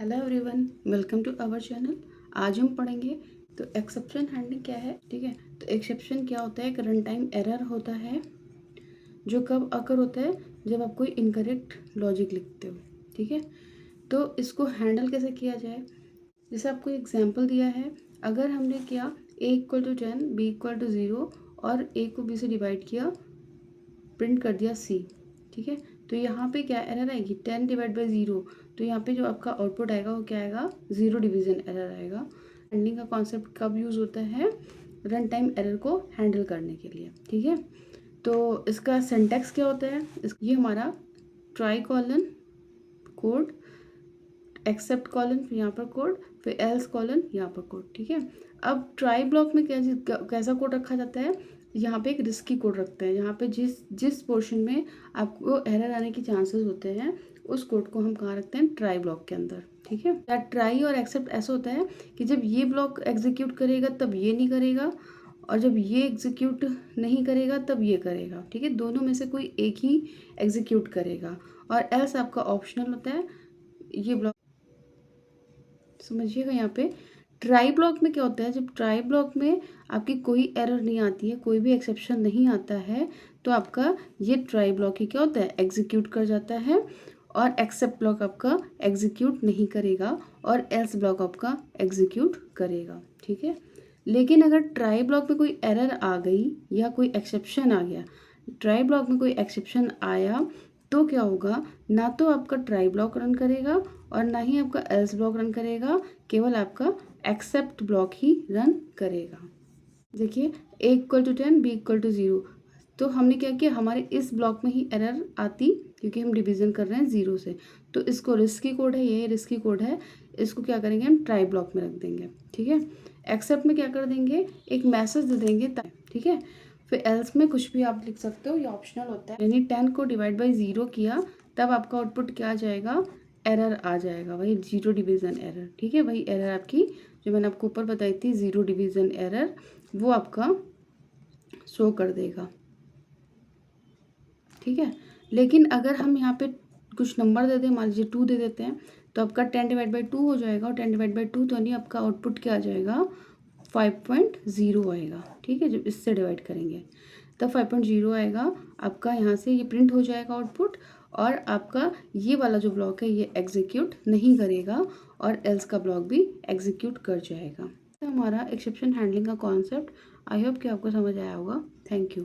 Hello everyone, welcome to our channel. आज हम पढ़ेंगे तो एक्सेप्शन हैंडलिंग क्या है। ठीक है, तो एक्सेप्शन क्या होता है? एक रन टाइम एरर होता है जो कब अकर होता है, जब आप कोई इनकरेक्ट लॉजिक लिखते हो। ठीक है, तो इसको हैंडल कैसे किया जाए? जैसे आपको एग्जांपल दिया है, अगर हमने किया a=10, b=0 और a को b से डिवाइड किया, प्रिंट कर दिया c। ठीक है, तो यहाँ पे क्या एरर आएगी? 10/0। तो यहाँ पे जो आपका आउटपुट आएगा वो क्या आएगा? ज़ीरो डिवीजन एरर आएगा। हैंडलिंग का कॉन्सेप्ट कब यूज़ होता है? रन टाइम एरर को हैंडल करने के लिए। ठीक है, तो इसका सिंटैक्स क्या होता है? ये हमारा try colon code, except colon, फिर यहाँ पर कोड, फिर एल्स कॉलन, यहाँ पर कोड। ठीक है, अब ट्राई ब्लॉक में कैसा कोड रखा जाता है? यहाँ पे एक रिस्की कोड रखते हैं। यहाँ पे जिस पोर्शन में आपको एरर आने की चांसेस होते हैं, उस कोड को हम कहाँ रखते हैं? ट्राई ब्लॉक के अंदर। ठीक है, या ट्राई और एक्सेप्ट ऐसा होता है कि जब ये ब्लॉक एग्जीक्यूट करेगा तब ये नहीं करेगा, और जब ये एग्जीक्यूट नहीं करेगा तब ये करेगा। ठीक है, दोनों में से कोई एक ही एग्जीक्यूट करेगा। और एल्स आपका ऑप्शनल होता है। ये ब्लॉक समझिएगा। यहाँ पे ट्राई ब्लॉक में क्या होता है? जब ट्राई ब्लॉक में आपकी कोई एरर नहीं आती है, कोई भी एक्सेप्शन नहीं आता है, तो आपका ये ट्राई ब्लॉक ही क्या होता है? एग्जीक्यूट कर जाता है। और एक्सेप्ट ब्लॉक आपका एग्जीक्यूट नहीं करेगा, और एल्स ब्लॉक आपका एग्जीक्यूट करेगा। ठीक है, लेकिन अगर ट्राई ब्लॉक में कोई एरर आ गई या कोई एक्सेप्शन आ गया, ट्राई ब्लॉक में कोई एक्सेप्शन आया, तो क्या होगा? ना तो आपका ट्राई ब्लॉक रन करेगा और ना ही आपका एल्स ब्लॉक रन करेगा, केवल आपका एक्सेप्ट ब्लॉक ही रन करेगा। देखिए, a=10, b=0। तो हमने क्या किया? हमारे इस ब्लॉक में ही एरर आती, क्योंकि हम डिवीजन कर रहे हैं 0 से। तो इसको रिस्की कोड है, ये रिस्की कोड है, इसको क्या करेंगे? हम ट्राई ब्लॉक में रख देंगे। ठीक है, एक्सेप्ट में क्या कर देंगे? एक मैसेज दे देंगे। ठीक है, फिर एल्स में कुछ भी आप लिख सकते हो, ये ऑप्शनल होता है। यानी 10 को डिवाइड बाई 0 किया, तब आपका आउटपुट क्या आ जाएगा? एरर आ जाएगा, वही ज़ीरो डिवीज़न एरर। ठीक है, वही एरर आपकी जो मैंने आपको ऊपर बताई थी, ज़ीरो डिवीज़न एरर, वो आपका शो कर देगा। ठीक है, लेकिन अगर हम यहाँ पे कुछ नंबर दे दें, मान लीजिए 2 दे देते हैं, तो आपका 10/2 हो जाएगा, और 10/2 तो नहीं, आपका आउटपुट क्या आ जाएगा? 5.0 आएगा। ठीक है, जब इससे डिवाइड करेंगे तब 5.0 आएगा आपका। यहाँ से ये प्रिंट हो जाएगा आउटपुट, और आपका ये वाला जो ब्लॉक है ये एग्जीक्यूट नहीं करेगा, और एल्स का ब्लॉक भी एग्जीक्यूट कर जाएगा। तो हमारा एक्सेप्शन हैंडलिंग का कॉन्सेप्ट, आई होप कि आपको समझ आया होगा। Thank you.